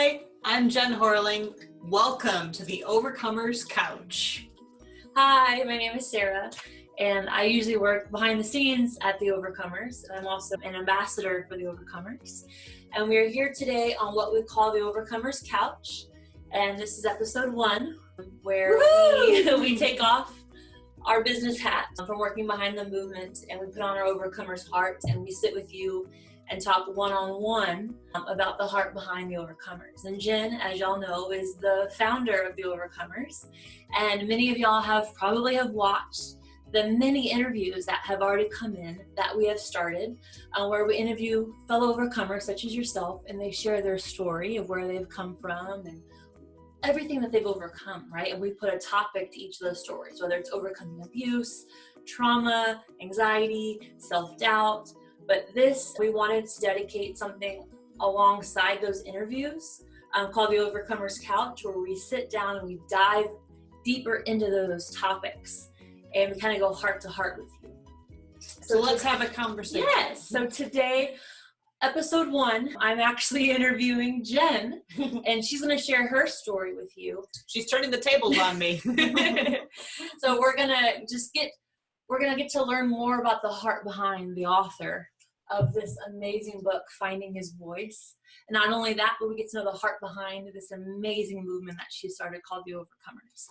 Hi, I'm Jen Horling. Welcome to the Overcomers Couch. Hi, my name is Sarah, and I usually work behind the scenes at the Overcomers. I'm also an ambassador for the Overcomers. And we are here today on what we call the Overcomers Couch. And this is episode 1, where we take off our business hat from working behind the movement, and we put on our Overcomers heart, and we sit with you and talk one-on-one about the heart behind the Overcomers. And Jen, as y'all know, is the founder of the Overcomers. And many of y'all probably have watched the many interviews that have already come in that we have started, where we interview fellow overcomers such as yourself, and they share their story of where they've come from and everything that they've overcome, right? And we put a topic to each of those stories, whether it's overcoming abuse, trauma, anxiety, self-doubt. But this, we wanted to dedicate something alongside those interviews called the Overcomers Couch, where we sit down and we dive deeper into those topics, and we kind of go heart to heart with you. So let's have a conversation. Yes. So today, episode 1, I'm actually interviewing Jen, and she's going to share her story with you. She's turning the tables on me. So we're going to get to learn more about the heart behind the author of this amazing book, Finding His Voice. And not only that, but we get to know the heart behind this amazing movement that she started called the Overcomers.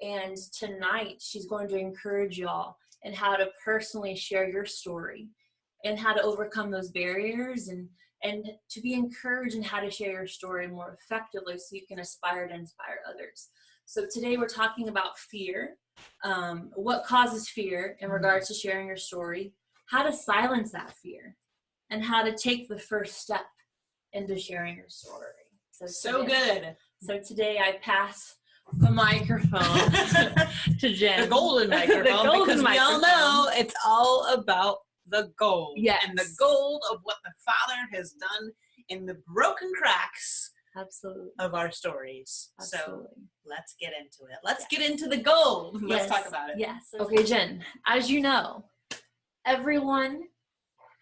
And tonight, she's going to encourage y'all in how to personally share your story and how to overcome those barriers and to be encouraged in how to share your story more effectively so you can aspire to inspire others. So today we're talking about fear, what causes fear in regards to sharing your story, how to silence that fear, and how to take the first step into sharing your story. So good. So today I pass the microphone to Jen. The golden microphone, because we all know it's all about the gold. Yes. And the gold of what the Father has done in the broken cracks Absolutely. of our stories. Absolutely. So let's get into it. Let's get into the gold. Yes. Let's talk about it. Yes. Okay, Jen, as you know, everyone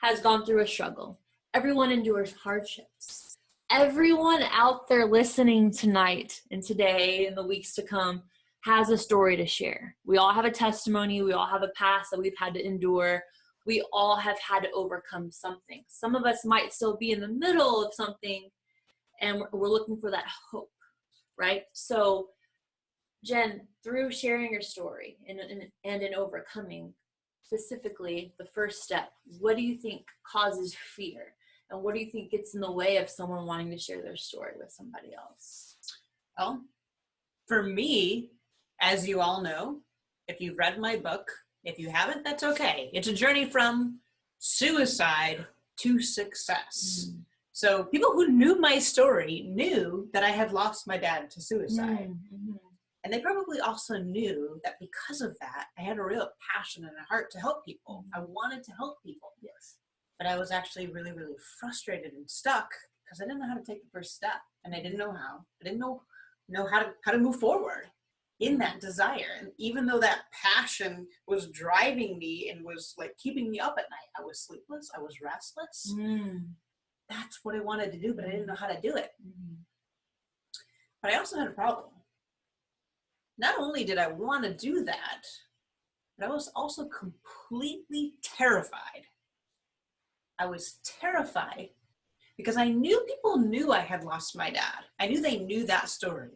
has gone through a struggle. Everyone endures hardships. Everyone out there listening tonight and today and the weeks to come has a story to share. We all have a testimony. We all have a past that we've had to endure. We all have had to overcome something. Some of us might still be in the middle of something, and we're looking for that hope, right? So, Jen, through sharing your story and in overcoming, specifically the first step, what do you think causes fear? And what do you think gets in the way of someone wanting to share their story with somebody else? Well, for me, as you all know, if you've read my book, if you haven't, that's okay. It's a journey from suicide to success. Mm. So people who knew my story knew that I had lost my dad to suicide. Mm-hmm. And they probably also knew that because of that, I had a real passion and a heart to help people. Mm-hmm. I wanted to help people. Yes. But I was actually really, really frustrated and stuck because I didn't know how to take the first step. And I didn't know how. I didn't know how to move forward in that desire. And even though that passion was driving me and was like keeping me up at night, I was sleepless, I was restless. That's what I wanted to do, but I didn't know how to do it. But I also had a problem. Not only did I want to do that, but I was also completely terrified. I was terrified because I knew people knew I had lost my dad. I knew they knew that story.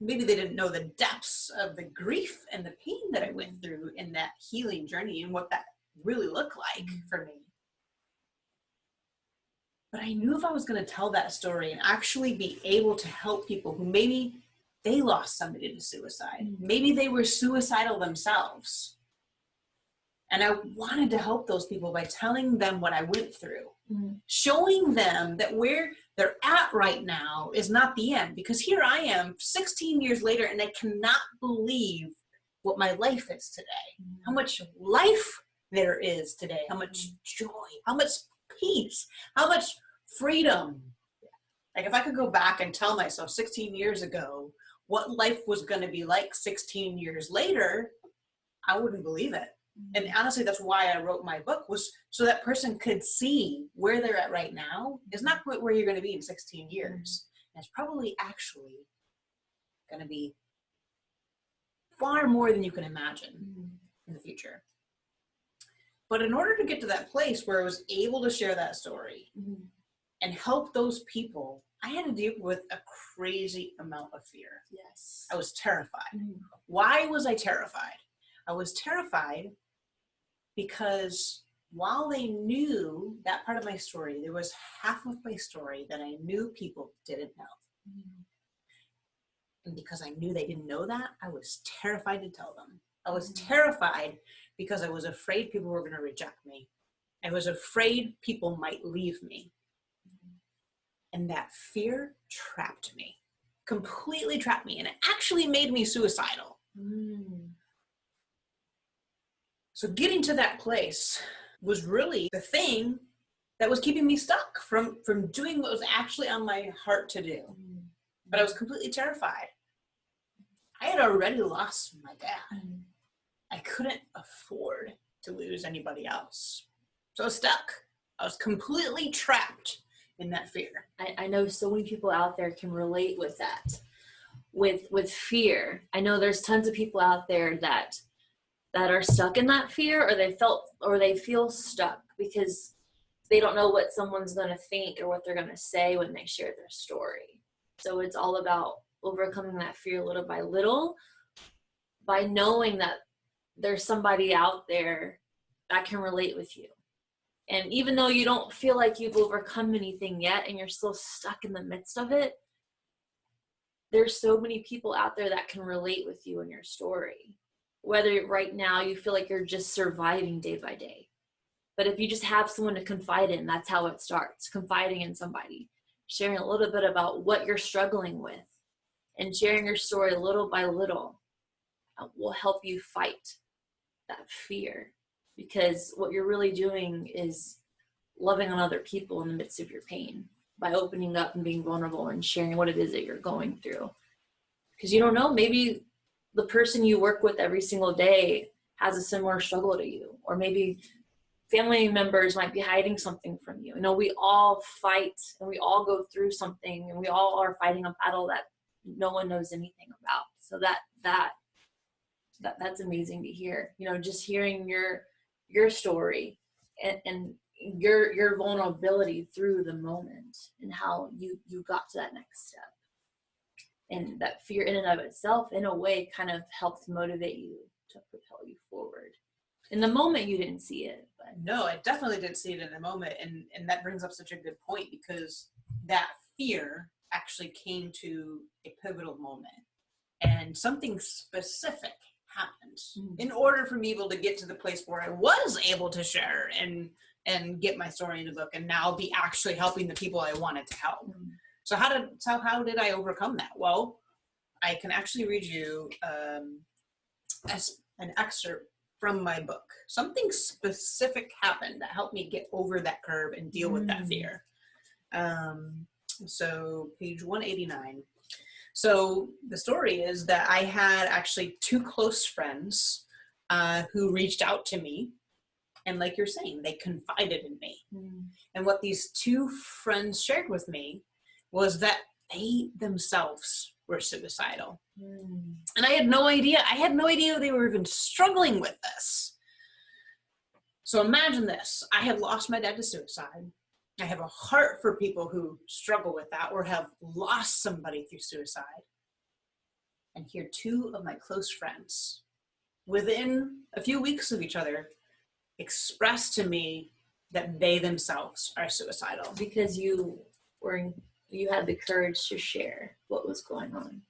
Maybe they didn't know the depths of the grief and the pain that I went through in that healing journey and what that really looked like for me. But I knew if I was going to tell that story and actually be able to help people who maybe they lost somebody to suicide, maybe they were suicidal themselves. And I wanted to help those people by telling them what I went through, showing them that where they're at right now is not the end. Because here I am 16 years later, and I cannot believe what my life is today. How much life there is today, how much joy, how much peace, how much freedom. Like if I could go back and tell myself 16 years ago what life was going to be like 16 years later, I wouldn't believe it. And honestly, that's why I wrote my book, was so that person could see where they're at right now is not quite where you're going to be in 16 years. And it's probably actually going to be far more than you can imagine in the future. But in order to get to that place where I was able to share that story and help those people, I had to deal with a crazy amount of fear. Yes. I was terrified. Why was I terrified? I was terrified because while they knew that part of my story, there was half of my story that I knew people didn't know. And because I knew they didn't know that, I was terrified to tell them. I was terrified because I was afraid people were going to reject me. I was afraid people might leave me. And that fear trapped me, completely trapped me. And it actually made me suicidal. So getting to that place was really the thing that was keeping me stuck from doing what was actually on my heart to do. But I was completely terrified. I had already lost my dad. I couldn't afford to lose anybody else. So I was stuck. I was completely trapped in that fear. I know so many people out there can relate with that, with fear. I know there's tons of people out there that are stuck in that fear, or they feel stuck because they don't know what someone's going to think or what they're going to say when they share their story. So it's all about overcoming that fear little by little, by knowing that there's somebody out there that can relate with you. And even though you don't feel like you've overcome anything yet and you're still stuck in the midst of it, there's so many people out there that can relate with you in your story. Whether right now you feel like you're just surviving day by day. But if you just have someone to confide in, that's how it starts. Confiding in somebody, sharing a little bit about what you're struggling with, and sharing your story little by little will help you fight that fear. Because what you're really doing is loving on other people in the midst of your pain by opening up and being vulnerable and sharing what it is that you're going through. Because you don't know, maybe the person you work with every single day has a similar struggle to you, or maybe family members might be hiding something from you. You know, we all fight and we all go through something, and we all are fighting a battle that no one knows anything about. So that's amazing to hear. You know, just hearing your story and your vulnerability through the moment and how you got to that next step. And that fear in and of itself, in a way, kind of helped motivate you to propel you forward. In the moment, you didn't see it. But no, I definitely didn't see it in the moment. And that brings up such a good point, because that fear actually came to a pivotal moment. And something specific happened in order for me to get to the place where I was able to share and get my story in the book and now be actually helping the people I wanted to help. So how did I overcome that? Well, I can actually read you as an excerpt from my book. Something specific happened that helped me get over that curve and deal with that fear. So page 189. So the story is that I had actually two close friends who reached out to me. And like you're saying, they confided in me. And what these two friends shared with me was that they themselves were suicidal. And I had no idea. I had no idea they were even struggling with this. So imagine this. I had lost my dad to suicide. I have a heart for people who struggle with that or have lost somebody through suicide. And here, two of my close friends, within a few weeks of each other, expressed to me that they themselves are suicidal. Because you had the courage to share what was going on.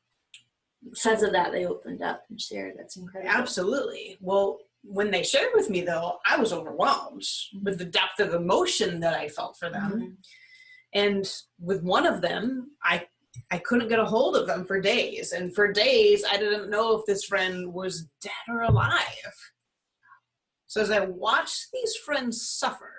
Because of that, they opened up and shared. That's incredible. Absolutely. Well, when they shared with me, though, I was overwhelmed with the depth of emotion that I felt for them. And with one of them, I couldn't get a hold of them for days. And for days, I didn't know if this friend was dead or alive. So as I watched these friends suffer,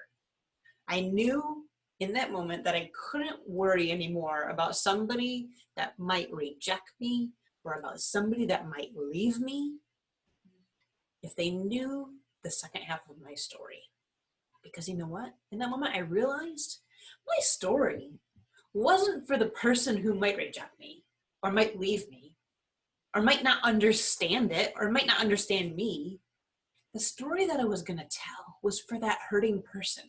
I knew in that moment that I couldn't worry anymore about somebody that might reject me or about somebody that might leave me. If they knew the second half of my story. Because you know what? In that moment, I realized my story wasn't for the person who might reject me or might leave me or might not understand it or might not understand me. The story that I was going to tell was for that hurting person.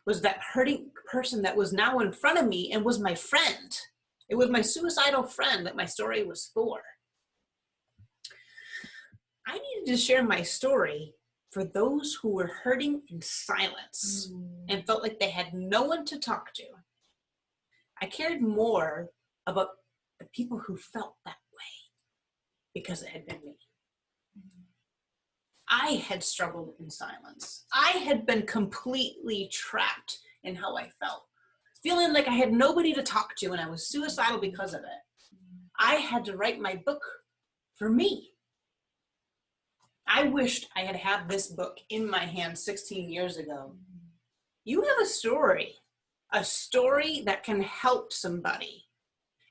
Was that hurting person that was now in front of me and was my friend. It was my suicidal friend that my story was for. I needed to share my story for those who were hurting in silence and felt like they had no one to talk to. I cared more about the people who felt that way because it had been me. I had struggled in silence. I had been completely trapped in how I felt, feeling like I had nobody to talk to and I was suicidal because of it. I had to write my book for me. I wished I had had this book in my hand 16 years ago. You have a story that can help somebody,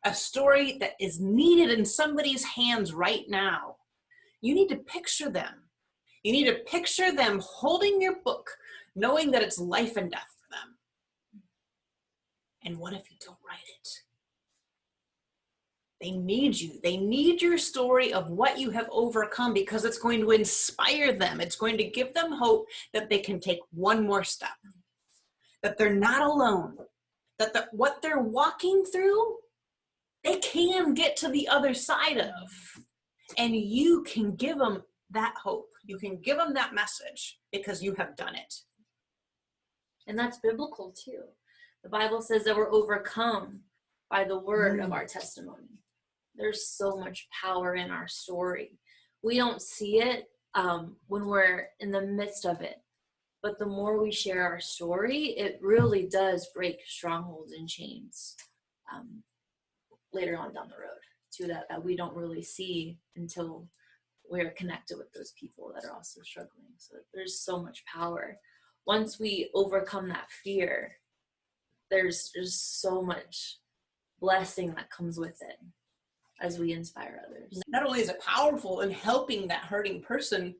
a story that is needed in somebody's hands right now. You need to picture them. You need to picture them holding your book, knowing that it's life and death for them. And what if you don't write it? They need you. They need your story of what you have overcome because it's going to inspire them. It's going to give them hope that they can take one more step, that they're not alone, that what they're walking through, they can get to the other side of. And you can give them that hope. You can give them that message because you have done it. And that's biblical too. The Bible says that we're overcome by the word of our testimony. There's so much power in our story. We don't see it when we're in the midst of it. But the more we share our story, it really does break strongholds and chains later on down the road too, that we don't really see until we're connected with those people that are also struggling. So there's so much power. Once we overcome that fear, there's so much blessing that comes with it as we inspire others. Not only is it powerful in helping that hurting person,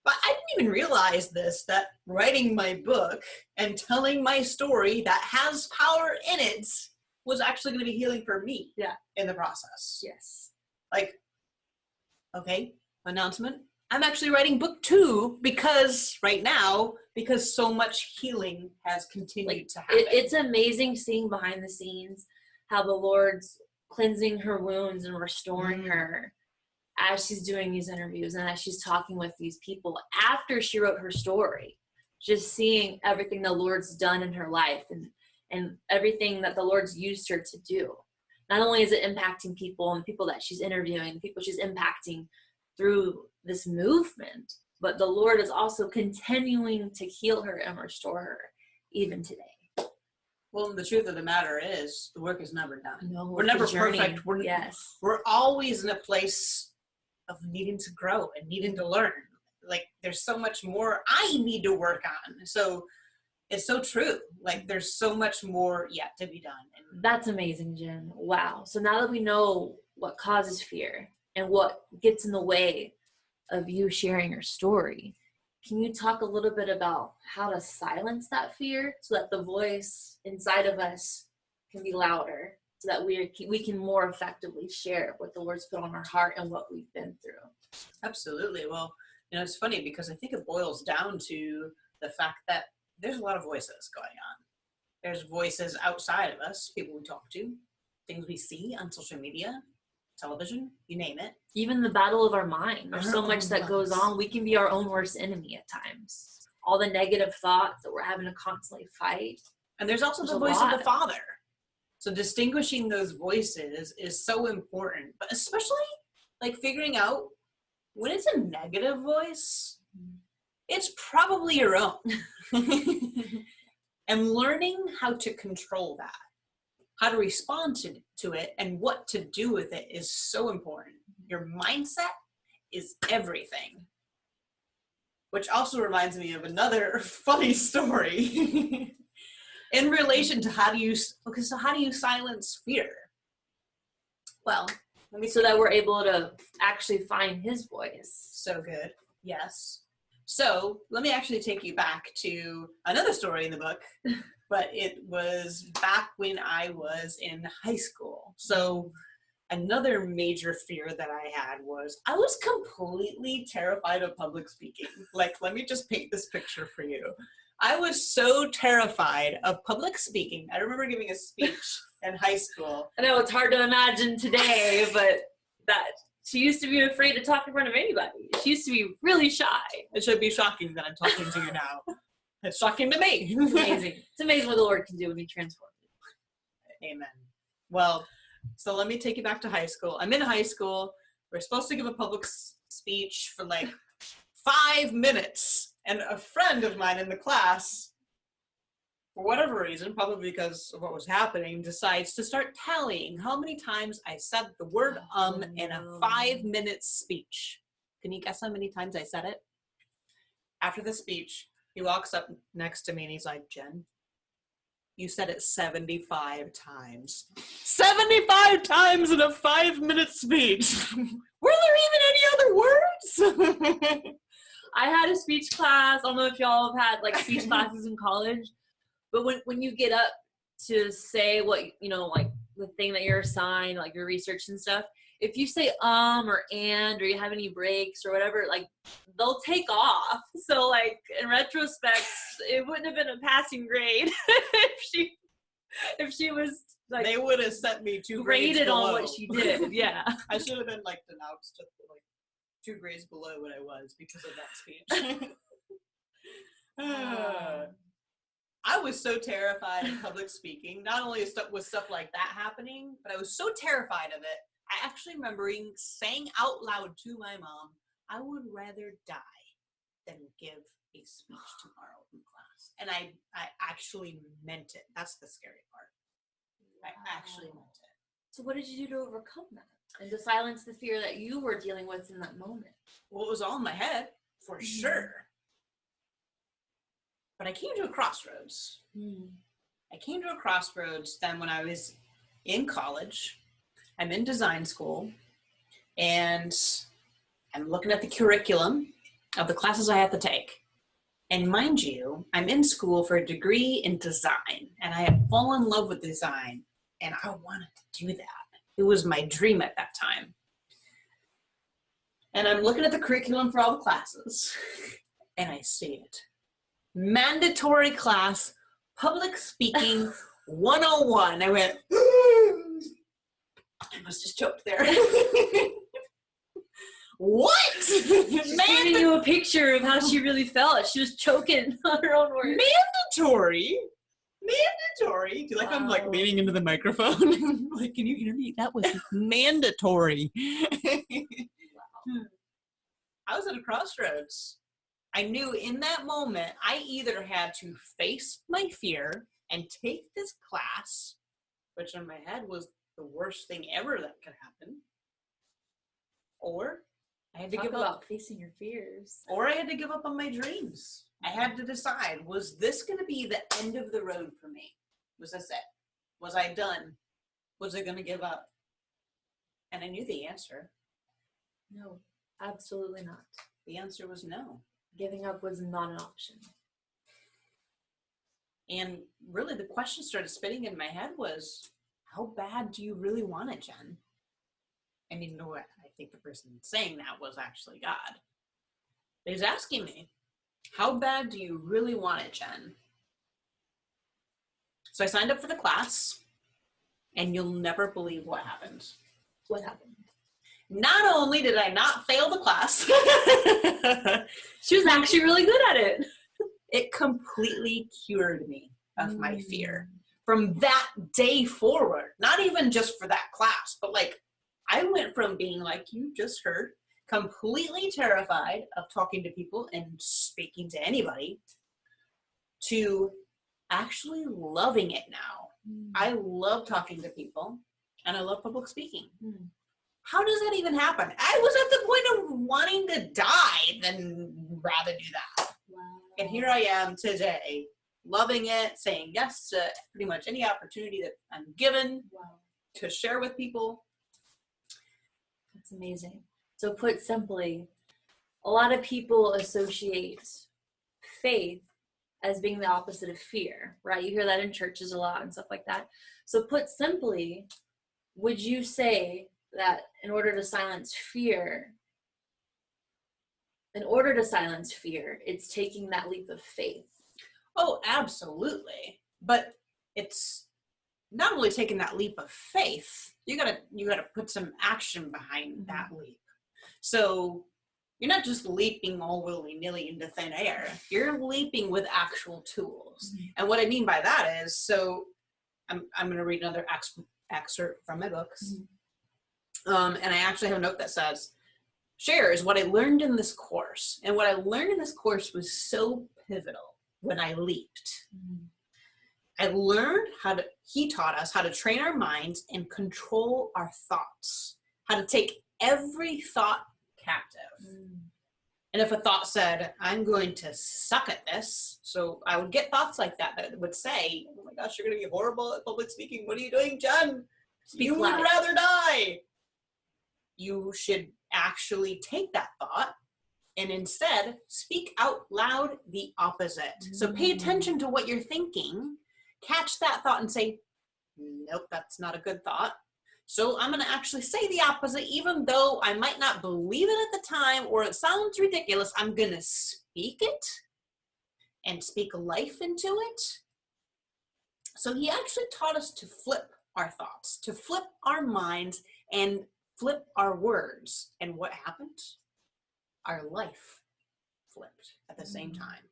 but I didn't even realize this, that writing my book and telling my story that has power in it was actually going to be healing for me in the process. Yes. Like, okay, announcement. I'm actually writing book 2 because so much healing has continued to happen. It's amazing seeing behind the scenes how the Lord's cleansing her wounds and restoring her as she's doing these interviews and as she's talking with these people after she wrote her story. Just seeing everything the Lord's done in her life and everything that the Lord's used her to do. Not only is it impacting people and the people that she's interviewing, the people she's impacting through this movement, but the Lord is also continuing to heal her and restore her even today. Well, the truth of the matter is the work is never done. No, we're never journey. Perfect. We're always in a place of needing to grow and needing to learn. Like, there's so much more I need to work on. So it's so true. Like, there's so much more yet to be done. And that's amazing, Jen. Wow. So now that we know what causes fear and what gets in the way of you sharing your story, can you talk a little bit about how to silence that fear so that the voice inside of us can be louder, so that we can more effectively share what the Lord's put on our heart and what we've been through? Absolutely. Well, it's funny because I think it boils down to the fact that there's a lot of voices going on. There's voices outside of us, people we talk to, things we see on social media, television, you name it. Even the battle of our mind. There's so much that goes on. We can be our own worst enemy at times. All the negative thoughts that we're having to constantly fight. And there's also the voice of the Father. So distinguishing those voices is so important, but especially like figuring out when it's a negative voice, it's probably your own. And learning how to control that, how to respond to it, and what to do with it is so important. Your mindset is everything. Which also reminds me of another funny story in relation to how do you silence fear? Well, so that we're able to actually find his voice. So good. Yes. So let me actually take you back to another story in the book, but it was back when I was in high school. So another major fear that I had was I was completely terrified of public speaking. Like, let me just paint this picture for you. I was so terrified of public speaking. I remember giving a speech in high school. I know it's hard to imagine today, but that she used to be afraid to talk in front of anybody. She used to be really shy. It should be shocking that I'm talking to you now. It's shocking to me. It's amazing. It's amazing what the Lord can do when He transforms you. Amen. Well, so let me take you back to high school. I'm in high school. We're supposed to give a public speech for like 5 minutes. And a friend of mine in the class, for whatever reason, probably because of what was happening, decides to start tallying how many times I said the word in a 5-minute speech. Can you guess how many times I said it? After the speech, he walks up next to me and he's like, Jen, you said it 75 times. 75 times in a 5-minute speech. Were there even any other words? I had a speech class. I don't know if y'all have had like speech classes in college, but when you get up to say what, you know, like the thing that you're assigned, like your research and stuff, if you say or and, or you have any breaks or whatever, like they'll take off. So like in retrospect, it wouldn't have been a passing grade if she was like, they would have sent me 2 grades graded below. on what she did. Yeah. I should have been like denounced to like 2 grades below what I was because of that speech. I was so terrified of public speaking. Not only was stuff like that happening, but I was so terrified of it. I actually remember saying out loud to my mom, I would rather die than give a speech tomorrow in class. And I actually meant it. That's the scary part. I actually meant it. So what did you do to overcome that and to silence the fear that you were dealing with in that moment? Well, it was all in my head, for sure. But I came to a crossroads. I came to a crossroads then when I was in college. I'm in design school, and I'm looking at the curriculum of the classes I have to take. And mind you, I'm in school for a degree in design, and I had fallen in love with design, and I wanted to do that. It was my dream at that time. And I'm looking at the curriculum for all the classes, and I see it. Mandatory class, public speaking 101. I went, I must just choked there. What? She's giving you a picture of how she really felt. She was choking on her own words. Mandatory? Mandatory? Do you like I'm like leaning into the microphone? Like, can you hear me? That was mandatory. I was at a crossroads. I knew in that moment I either had to face my fear and take this class, which in my head was the worst thing ever that could happen, or I had to give up facing your fears. Or I had to give up on my dreams. I had to decide, was this going to be the end of the road for me? Was this it? Was I done? Was I going to give up? And I knew the answer. No, absolutely not. The answer was no. Giving up was not an option. And really the question started spinning in my head was, how bad do you really want it, Jen? And you know what? I think the person saying that was actually God. He was asking me, how bad do you really want it, Jen? So I signed up for the class, and you'll never believe what happened. What happened? Not only did I not fail the class, she was actually really good at it. It completely cured me of my fear. From that day forward, not even just for that class, but like I went from being, like you just heard, completely terrified of talking to people and speaking to anybody, to actually loving it now. I love talking to people, and I love public speaking. How does that even happen? I was at the point of wanting to die than rather do that. Wow. And here I am today, loving it, saying yes to pretty much any opportunity that I'm given to share with people. That's amazing. So put simply, a lot of people associate faith as being the opposite of fear, right? You hear that in churches a lot and stuff like that. So put simply, would you say that in order to silence fear, it's taking that leap of faith? Oh, absolutely. But it's not only taking that leap of faith, you gotta put some action behind that leap. So you're not just leaping all willy-nilly into thin air. You're leaping with actual tools. And what I mean by that is, so I'm going to read another excerpt from my books. And I actually have a note that says, share is what I learned in this course. And what I learned in this course was so pivotal when I leaped. I learned he taught us how to train our minds and control our thoughts, how to take every thought captive. And if a thought said, I'm going to suck at this, so I would get thoughts like that would say, oh my gosh, you're going to be horrible at public speaking. What are you doing, Jen? You would rather die. You should actually take that thought and instead speak out loud the opposite. So pay attention to what you're thinking, catch that thought and say, nope, that's not a good thought. So I'm going to actually say the opposite, even though I might not believe it at the time or it sounds ridiculous. I'm going to speak it and speak life into it. So he actually taught us to flip our thoughts, to flip our minds and flip our words. And what happened? Our life flipped at the same time.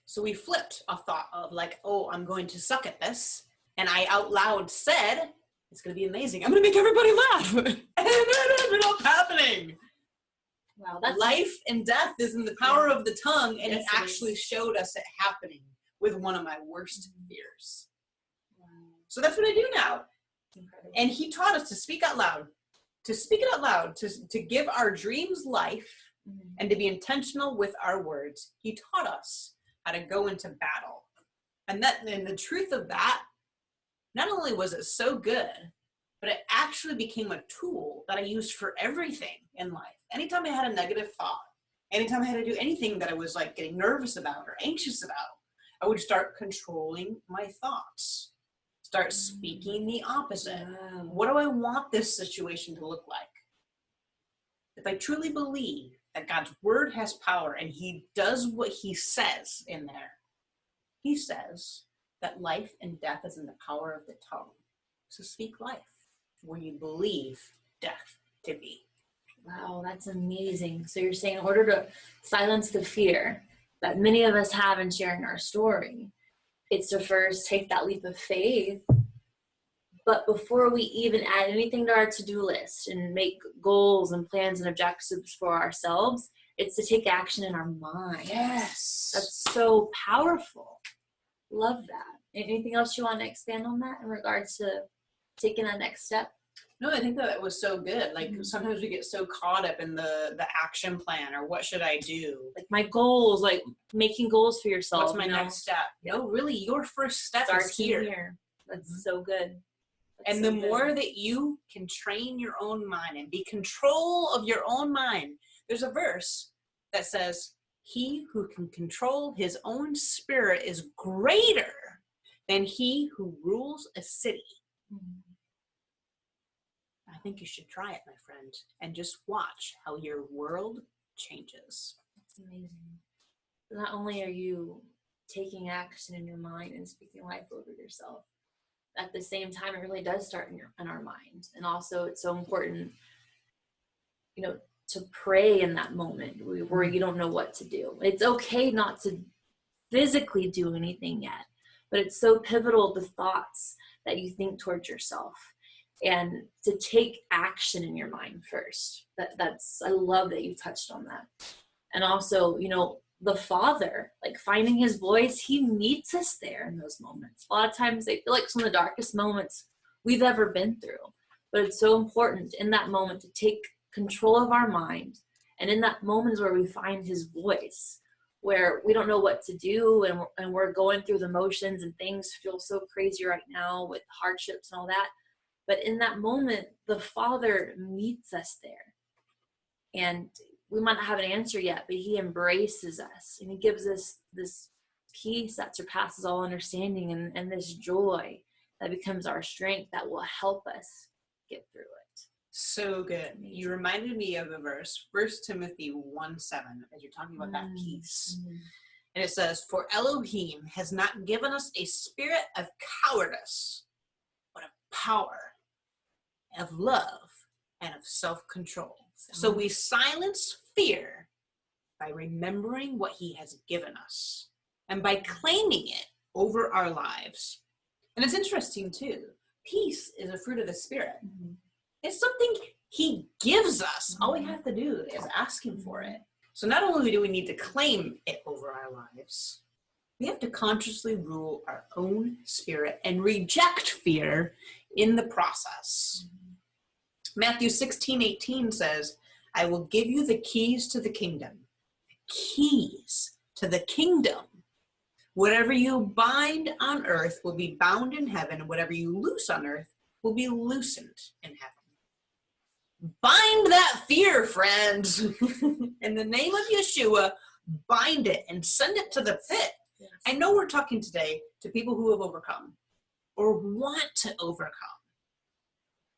So we flipped a thought of like, oh, I'm going to suck at this. And I out loud said, it's going to be amazing. I'm going to make everybody laugh. And it ended up happening. Wow, that's life and death is in the power of the tongue. And yes, it actually showed us it happening with one of my worst fears. Wow. So that's what I do now. Incredible. And he taught us to speak out loud, to speak it out loud, to give our dreams life and to be intentional with our words. He taught us how to go into battle. And the truth of that, not only was it so good, but it actually became a tool that I used for everything in life. Anytime I had a negative thought, anytime I had to do anything that I was like getting nervous about or anxious about, I would start controlling my thoughts, start speaking the opposite. Wow. What do I want this situation to look like? If I truly believe that God's word has power and he does what he says in there, he says that life and death is in the power of the tongue. So speak life where you believe death to be. Wow, that's amazing. So you're saying in order to silence the fear that many of us have in sharing our story, it's to first take that leap of faith. But before we even add anything to our to-do list and make goals and plans and objectives for ourselves, it's to take action in our mind. Yes. That's so powerful. Love that. Anything else you want to expand on that in regards to taking that next step? No, I think that was so good. Like sometimes we get so caught up in the action plan or what should I do? Like my goals, like making goals for yourself. What's my next step? No, really, your first step is here. That's so good. And the more that you can train your own mind and be control of your own mind, there's a verse that says, he who can control his own spirit is greater than he who rules a city. I think you should try it, my friend, and just watch how your world changes. That's amazing. Not only are you taking action in your mind and speaking life over yourself, at the same time, it really does start in our mind. And also it's so important, to pray in that moment where you don't know what to do. It's okay not to physically do anything yet, but it's so pivotal, the thoughts that you think towards yourself and to take action in your mind first. I love that you touched on that. And also, the Father, like finding his voice, he meets us there in those moments. A lot of times they feel like some of the darkest moments we've ever been through, but it's so important in that moment to take control of our mind. And in that moment is where we find his voice, where we don't know what to do and we're going through the motions and things feel so crazy right now with hardships and all that. But in that moment, the Father meets us there. And we might not have an answer yet, but he embraces us and he gives us this peace that surpasses all understanding, and this joy that becomes our strength that will help us get through it. So good. You reminded me of a verse, 1 Timothy 1:7, as you're talking about that peace. And it says, "For Elohim has not given us a spirit of cowardice, but of power, of love, and of self-control." So we silence fear by remembering what he has given us and by claiming it over our lives. And it's interesting too. Peace is a fruit of the Spirit. It's something he gives us. All we have to do is ask him for it. So not only do we need to claim it over our lives, we have to consciously rule our own spirit and reject fear in the process. Matthew 16:18 says, "I will give you the keys to the kingdom." Keys to the kingdom. Whatever you bind on earth will be bound in heaven, and whatever you loose on earth will be loosened in heaven. Bind that fear, friends. In the name of Yeshua, bind it and send it to the pit. Yes. I know we're talking today to people who have overcome or want to overcome.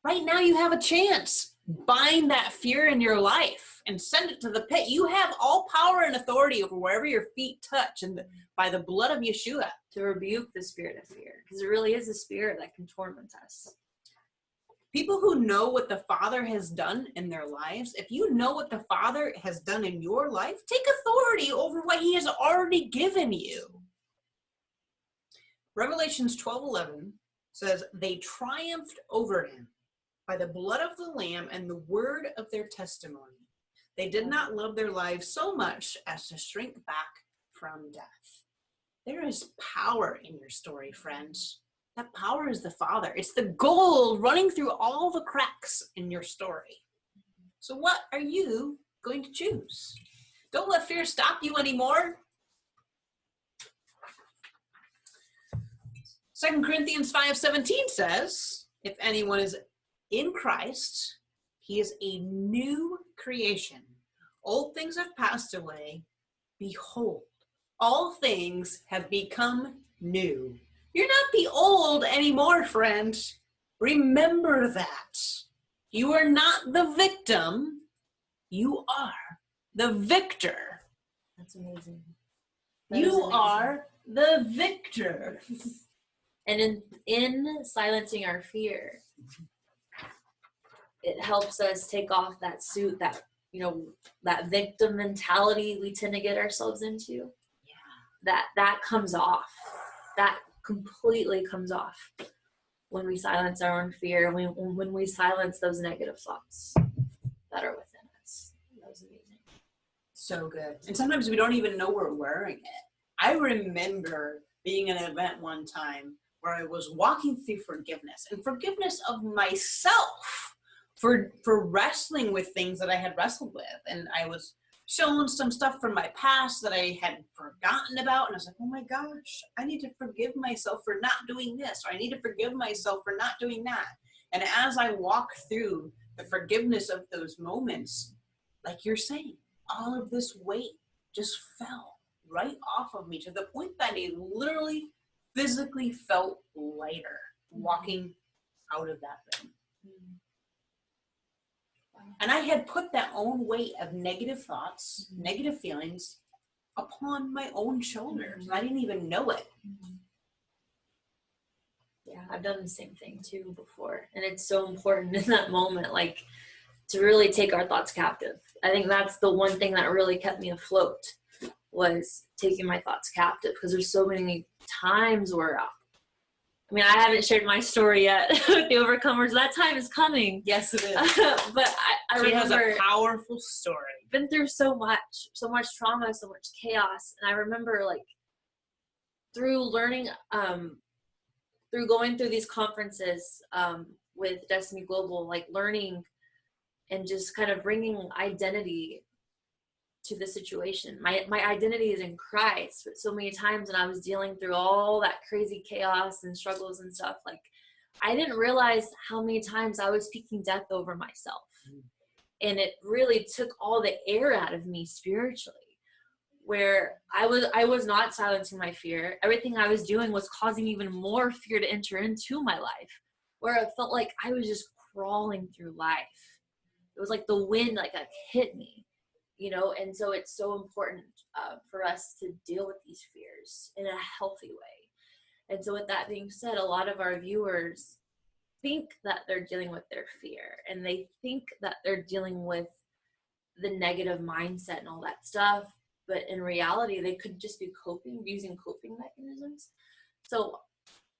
Right now you have a chance. Bind that fear in your life and send it to the pit. You have all power and authority over wherever your feet touch, and by the blood of Yeshua, to rebuke the spirit of fear, because it really is a spirit that can torment us. People who know what the Father has done in their lives, if you know what the Father has done in your life, take authority over what he has already given you. Revelations 12:11 says, "They triumphed over him by the blood of the Lamb and the word of their testimony. They did not love their lives so much as to shrink back from death." There is power in your story, friends. That power is the Father. It's the gold running through all the cracks in your story. So what are you going to choose? Don't let fear stop you anymore. 2 Corinthians 5:17 says, "If anyone is in Christ, he is a new creation. Old things have passed away. Behold, all things have become new." You're not the old anymore, friend. Remember that. You are not the victim. You are the victor. That's amazing. You are the victor. And in silencing our fear, it helps us take off that suit, that, that victim mentality we tend to get ourselves into. Yeah. That comes off. That completely comes off when we silence our own fear, when we silence those negative thoughts that are within us. That was amazing. So good. And sometimes we don't even know we're wearing it. I remember being at an event one time where I was walking through forgiveness, and forgiveness of myself for wrestling with things that I had wrestled with. And I was shown some stuff from my past that I had forgotten about. And I was like, oh my gosh, I need to forgive myself for not doing this, or I need to forgive myself for not doing that. And as I walk through the forgiveness of those moments, like you're saying, all of this weight just fell right off of me to the point that I literally physically felt lighter walking out of that room. And I had put that own weight of negative thoughts, negative feelings upon my own shoulders. And I didn't even know it. Yeah, I've done the same thing too before. And it's so important in that moment, like, to really take our thoughts captive. I think that's the one thing that really kept me afloat, was taking my thoughts captive. Because there's so many times where, I haven't shared my story yet with the Overcomers. That time is coming. Yes, it is. But I she remember, has a powerful story. Been through so much trauma, so much chaos. And I remember, like, through learning, through going through these conferences with Destiny Global, like learning and just kind of bringing identity to the situation. My identity is in Christ, but so many times when I was dealing through all that crazy chaos and struggles and stuff, like, I didn't realize how many times I was speaking death over myself. And it really took all the air out of me spiritually, where I was not silencing my fear. Everything I was doing was causing even more fear to enter into my life, where it felt like I was just crawling through life. It was like the wind like hit me, and so it's so important for us to deal with these fears in a healthy way. And so with that being said, a lot of our viewers think that they're dealing with their fear, and they think that they're dealing with the negative mindset and all that stuff, but in reality they could just be using coping mechanisms. So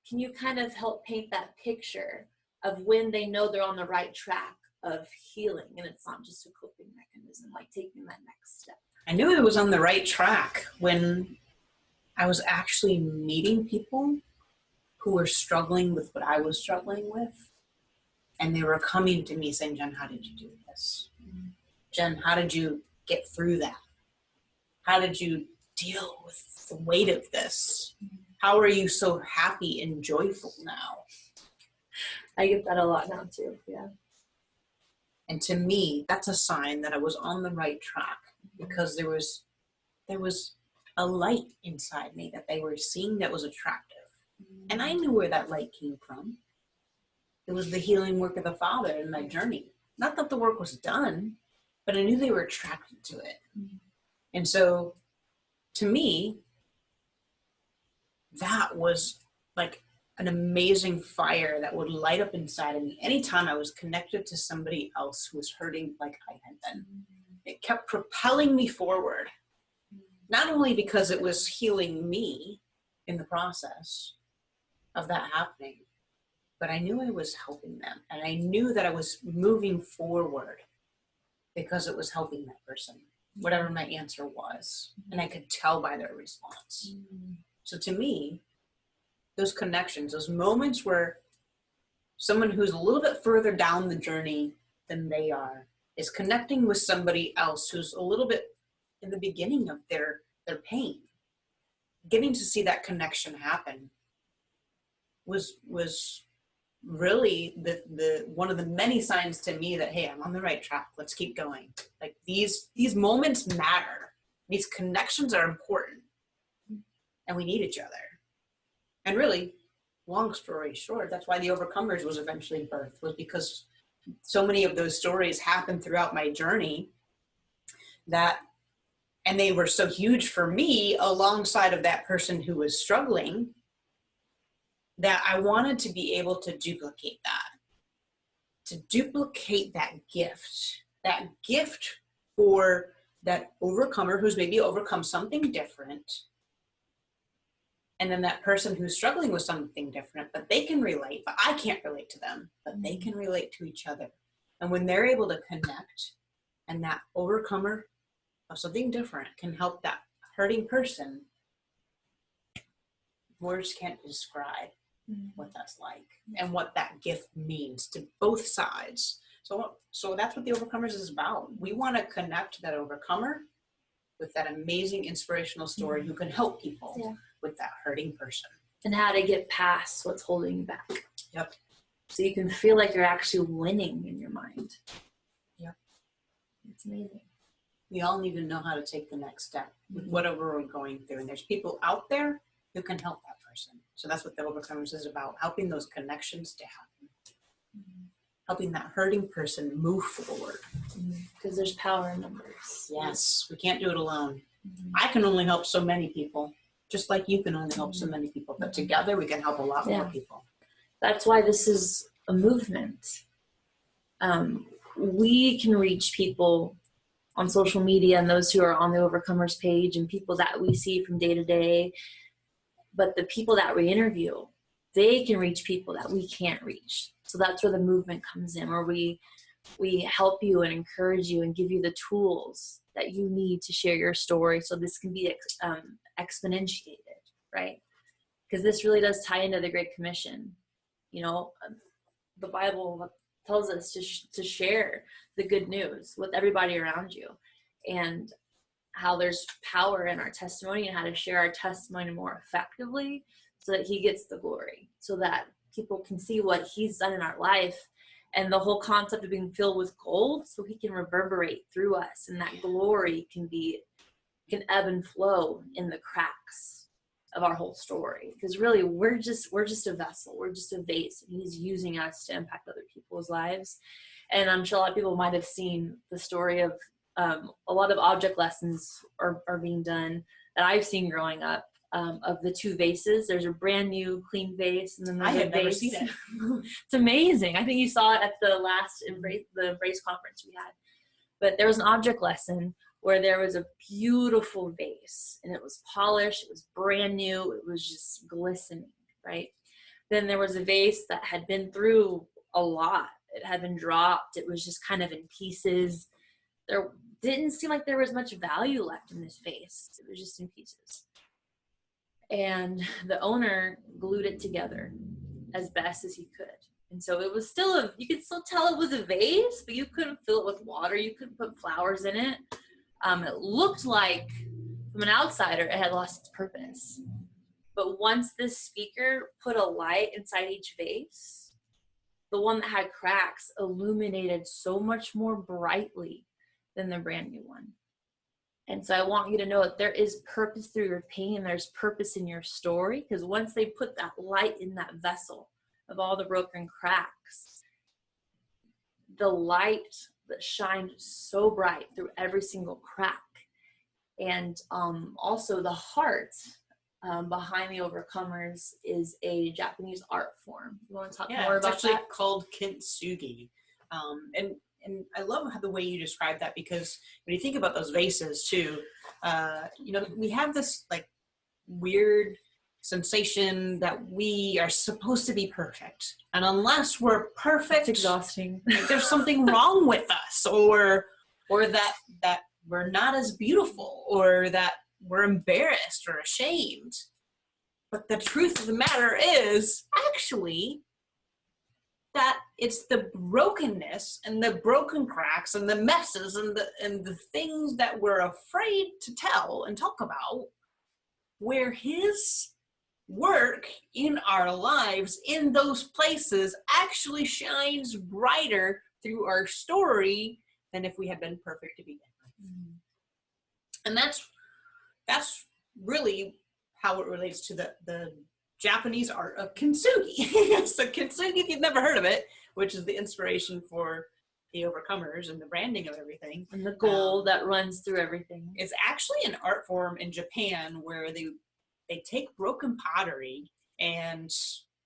can you kind of help paint that picture of when they know they're on the right track of healing and it's not just a coping mechanism, like taking that next step? I knew I was on the right track when I was actually meeting people who were struggling with what I was struggling with. And they were coming to me saying, Jen, how did you do this? Jen, how did you get through that? How did you deal with the weight of this? How are you so happy and joyful now? I get that a lot now too, yeah. And to me, that's a sign that I was on the right track, because there was a light inside me that they were seeing that was attractive. And I knew where that light came from. It was the healing work of the Father in my journey. Not that the work was done, but I knew they were attracted to it. And so, to me, that was like an amazing fire that would light up inside of me anytime I was connected to somebody else who was hurting like I had been. It kept propelling me forward, not only because it was healing me in the process of that happening, but I knew I was helping them, and I knew that I was moving forward because it was helping that person, whatever my answer was, and I could tell by their response. So to me, those connections, those moments where someone who's a little bit further down the journey than they are is connecting with somebody else who's a little bit in the beginning of their pain, getting to see that connection happen was really the one of the many signs to me that, hey, I'm on the right track. Let's keep going. Like these moments matter. These connections are important, and we need each other. And really, long story short, that's why the Overcomers was eventually birthed, was because so many of those stories happened throughout my journey and they were so huge for me alongside of that person who was struggling, that I wanted to be able to duplicate that gift for that overcomer who's maybe overcome something different. And then that person who's struggling with something different, but they can relate, but I can't relate to them, but they can relate to each other. And when they're able to connect, and that overcomer of something different can help that hurting person, words can't describe what that's like and what that gift means to both sides. So that's what the Overcomers is about. We want to connect that overcomer with that amazing inspirational story who can help people with that hurting person. And how to get past what's holding you back. Yep. So you can feel like you're actually winning in your mind. Yep. It's amazing. We all need to know how to take the next step with whatever we're going through. And there's people out there who can help that person. So that's what the Overcomers is about, helping those connections to happen. Helping that hurting person move forward. Because there's power in numbers. Yes, we can't do it alone. I can only help so many people, just like you can only help so many people. But together we can help a lot more people. That's why this is a movement. We can reach people on social media and those who are on the Overcomers page and people that we see from day to day. But the people that we interview, they can reach people that we can't reach. So that's where the movement comes in, where we help you and encourage you and give you the tools that you need to share your story so this can be exponentiated, right? Because this really does tie into the Great Commission. You know, the Bible tells us to share the good news with everybody around you, and how there's power in our testimony and how to share our testimony more effectively so that he gets the glory, so that people can see what he's done in our life And the whole concept of being filled with gold so he can reverberate through us, and that glory can ebb and flow in the cracks of our whole story. Because really we're just a vessel, we're just a vase, and he's using us to impact other people's lives. And I'm sure a lot of people might have seen the story of a lot of object lessons are being done that I've seen growing up, of the two vases. There's a brand new clean vase, and then there's I a have never vase. seen it. It's amazing. I think you saw it at the last the Embrace conference we had. But there was an object lesson where there was a beautiful vase, and it was polished, it was brand new, it was just glistening, right? Then there was a vase that had been through a lot. It had been dropped. It was just kind of in pieces. There didn't seem like there was much value left in this vase. It was just in pieces. And the owner glued it together as best as he could. And so it was still you could still tell it was a vase, but you couldn't fill it with water. You couldn't put flowers in it. It looked like, from an outsider, it had lost its purpose. But once this speaker put a light inside each vase, the one that had cracks illuminated so much more brightly than the brand new one. And so I want you to know that there is purpose through your pain. There's purpose in your story, because once they put that light in that vessel of all the broken cracks, the light that shined so bright through every single crack. And also the heart behind the Overcomers is a Japanese art form. You want to talk more about that? It's actually called kintsugi. And I love how the way you describe that, because when you think about those vases too, we have this like weird sensation that we are supposed to be perfect. And unless we're perfect, it's exhausting. There's something wrong with us, or that we're not as beautiful, or that we're embarrassed or ashamed. But the truth of the matter is actually that it's the brokenness and the broken cracks and the messes and the things that we're afraid to tell and talk about, where his work in our lives in those places actually shines brighter through our story than if we had been perfect to begin with. Mm-hmm. And that's really how it relates to the Japanese art of kintsugi. So kintsugi, if you've never heard of it, which is the inspiration for the Overcomers and the branding of everything. And the gold that runs through everything. It's actually an art form in Japan where they take broken pottery, and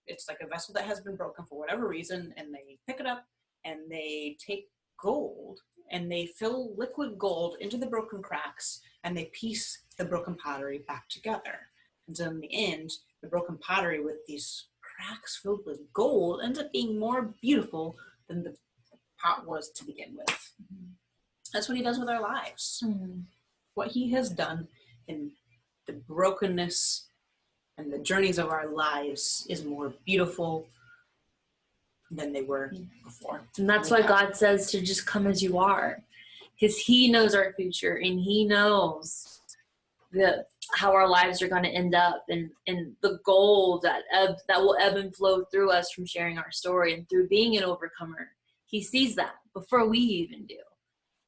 it's like a vessel that has been broken for whatever reason, and they pick it up and they take gold and they fill liquid gold into the broken cracks, and they piece the broken pottery back together. And so in the end, the broken pottery with these cracks filled with gold ends up being more beautiful than the pot was to begin with. Mm-hmm. That's what he does with our lives. Mm-hmm. What he has done in the brokenness and the journeys of our lives is more beautiful than they were before. And that's why God says to just come as you are, because he knows our future, and he knows how our lives are going to end up, and the gold that will ebb and flow through us from sharing our story and through being an overcomer. He sees that before we even do.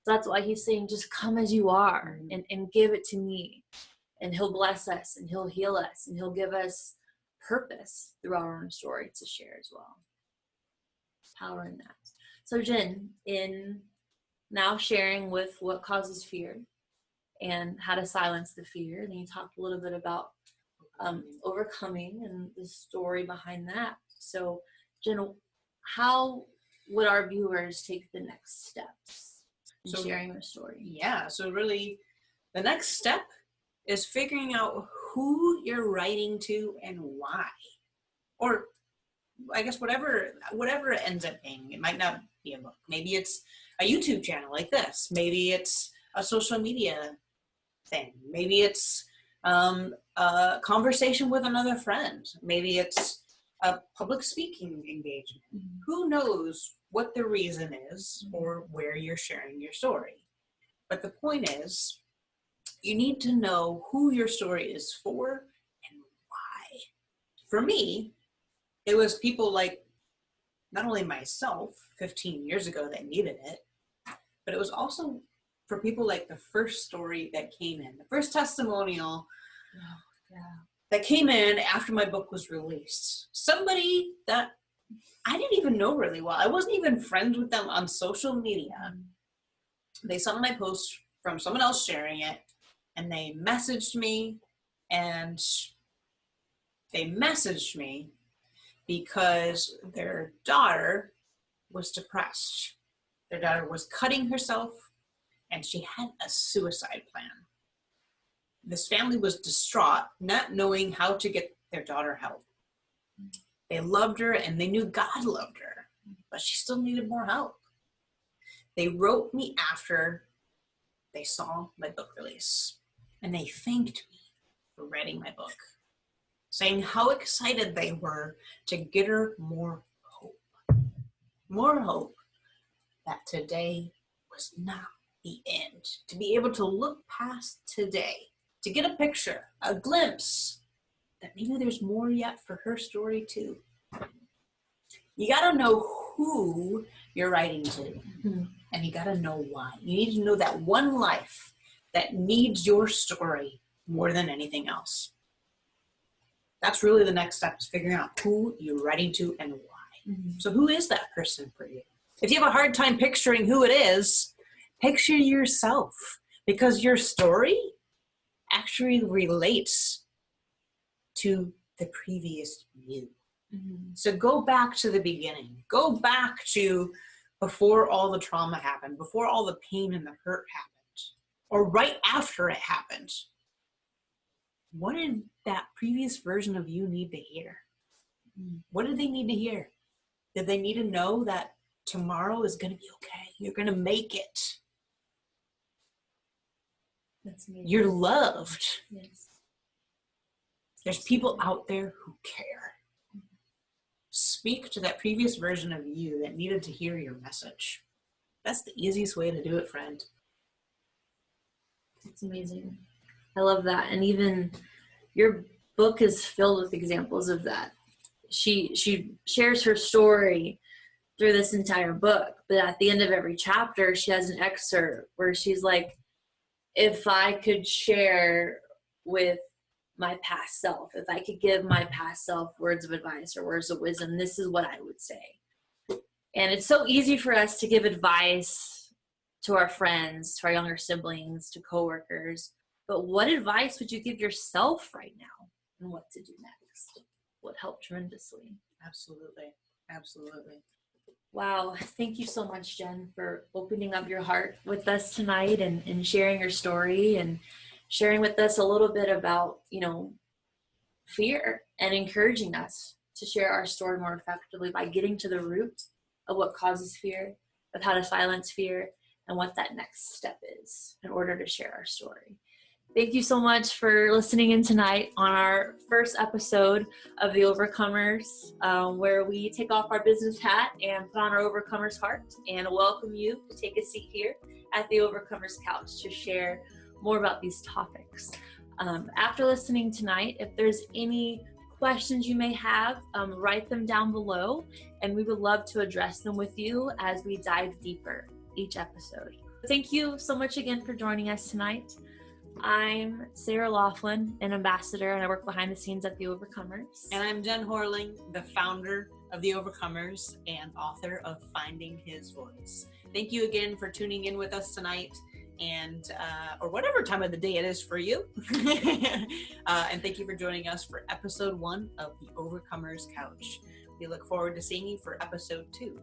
So that's why he's saying, just come as you are, and give it to me. And he'll bless us, and he'll heal us, and he'll give us purpose through our own story to share as well. Power in that. So Jen, in now sharing with what causes fear and how to silence the fear, then you talked a little bit about overcoming and the story behind that. So Jen, how would our viewers take the next steps in sharing their story? Yeah, so really the next step is figuring out who you're writing to and why. Or I guess whatever it ends up being. It might not be a book. Maybe it's a YouTube channel like this. Maybe it's a social media thing. Maybe it's a conversation with another friend. Maybe it's a public speaking engagement. Mm-hmm. Who knows what the reason is or where you're sharing your story. But the point is, you need to know who your story is for and why. For me, it was people like not only myself 15 years ago that needed it, but it was also for people like the first story that came in, the first testimonial that came in after my book was released. Somebody that I didn't even know really well. I wasn't even friends with them on social media. They saw my post from someone else sharing it, and they messaged me, and they messaged me because their daughter was depressed. Their daughter was cutting herself, and she had a suicide plan. This family was distraught, not knowing how to get their daughter help. They loved her, and they knew God loved her, but she still needed more help. They wrote me after they saw my book release, and they thanked me for writing my book, saying how excited they were to get her more hope. More hope that today was not the end. To be able to look past today, to get a picture, a glimpse, that maybe there's more yet for her story too. You gotta know who you're writing to, and you gotta know why. You need to know that one life that needs your story more than anything else. That's really the next step, is figuring out who you're writing to and why. So who is that person for you? If you have a hard time picturing who it is, picture yourself, because your story actually relates to the previous you. So go back to the beginning. Go back to before all the trauma happened, before all the pain and the hurt happened, or right after it happened. What did that previous version of you need to hear? What did they need to hear? Did they need to know that tomorrow is going to be okay? You're going to make it. That's me. You're loved. Yes. There's people out there who care. Speak to that previous version of you that needed to hear your message. That's the easiest way to do it, friend. It's amazing. I love that. And even your book is filled with examples of that. She shares her story through this entire book, but at the end of every chapter, she has an excerpt where she's like, if I could share with my past self, if I could give my past self words of advice or words of wisdom, this is what I would say. And it's so easy for us to give advice to our friends, to our younger siblings, to coworkers. But what advice would you give yourself right now, and what to do next? Would help tremendously. Absolutely. Absolutely. Wow. Thank you so much, Jen, for opening up your heart with us tonight and sharing your story and sharing with us a little bit about, fear, and encouraging us to share our story more effectively by getting to the root of what causes fear, of how to silence fear, and what that next step is in order to share our story. Thank you so much for listening in tonight on our first episode of The Overcomers, where we take off our business hat and put on our Overcomers heart and welcome you to take a seat here at The Overcomers couch to share more about these topics. After listening tonight, if there's any questions you may have, write them down below, and we would love to address them with you as we dive deeper each episode. Thank you so much again for joining us tonight. I'm Sarah Laughlin, an ambassador, and I work behind the scenes at The Overcomers. And I'm Jen Horling, the founder of The Overcomers and author of Finding His Voice. Thank you again for tuning in with us tonight, and or whatever time of the day it is for you. And thank you for joining us for episode 1 of The Overcomers Couch. We look forward to seeing you for episode 2.